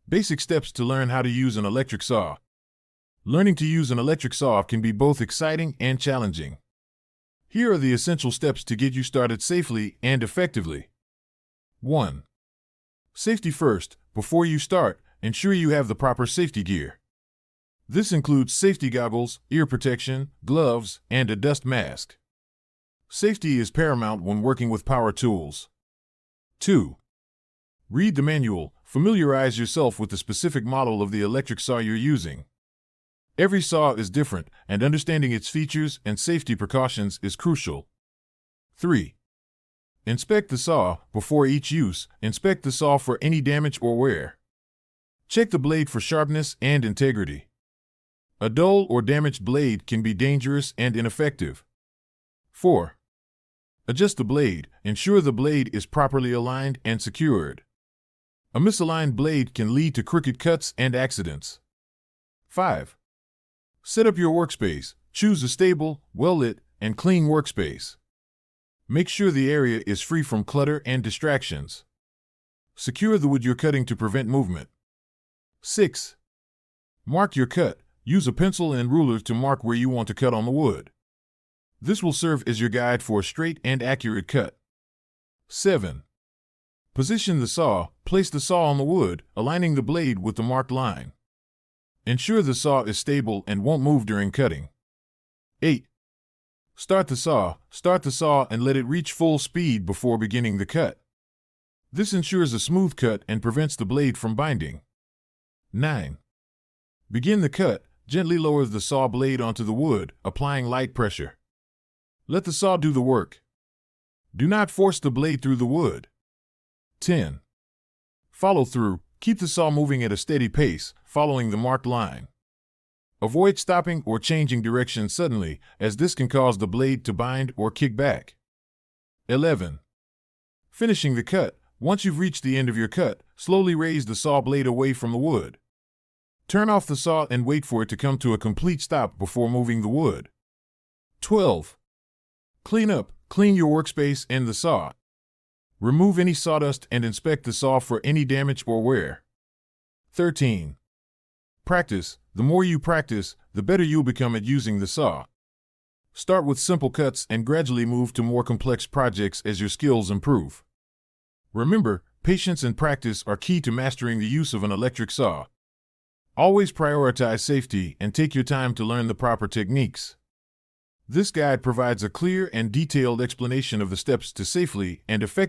Basic steps to learn how to use an electric saw. Learning to use an electric saw can be both exciting and challenging. Here are the essential steps to get you started safely and effectively. 1. Safety first. Before you start, ensure you have the proper safety gear. This includes safety goggles, ear protection, gloves, and a dust mask. Safety is paramount when working with power tools. 2. Read the manual. Familiarize yourself with the specific model of the electric saw you're using. Every saw is different, and understanding its features and safety precautions is crucial. 3. Inspect the saw. Before each use, inspect the saw for any damage or wear. Check the blade for sharpness and integrity. A dull or damaged blade can be dangerous and ineffective. 4. Adjust the blade. Ensure the blade is properly aligned and secured. A misaligned blade can lead to crooked cuts and accidents. 5. Set up your workspace. Choose a stable, well-lit, and clean workspace. Make sure the area is free from clutter and distractions. Secure the wood you're cutting to prevent movement. 6. Mark your cut. Use a pencil and ruler to mark where you want to cut on the wood. This will serve as your guide for a straight and accurate cut. 7. Position the saw. Place the saw on the wood, aligning the blade with the marked line. Ensure the saw is stable and won't move during cutting. 8. Start the saw. Start the saw and let it reach full speed before beginning the cut. This ensures a smooth cut and prevents the blade from binding. 9. Begin the cut. Gently lower the saw blade onto the wood, applying light pressure. Let the saw do the work. Do not force the blade through the wood. 10. Follow through. Keep the saw moving at a steady pace, following the marked line. Avoid stopping or changing direction suddenly, as this can cause the blade to bind or kick back. 11. Finishing the cut. Once you've reached the end of your cut, slowly raise the saw blade away from the wood. Turn off the saw and wait for it to come to a complete stop before moving the wood. 12. Clean up. Clean your workspace and the saw. Remove any sawdust and inspect the saw for any damage or wear. 13. Practice. The more you practice, the better you'll become at using the saw. Start with simple cuts and gradually move to more complex projects as your skills improve. Remember, patience and practice are key to mastering the use of an electric saw. Always prioritize safety and take your time to learn the proper techniques. This guide provides a clear and detailed explanation of the steps to safely and effectively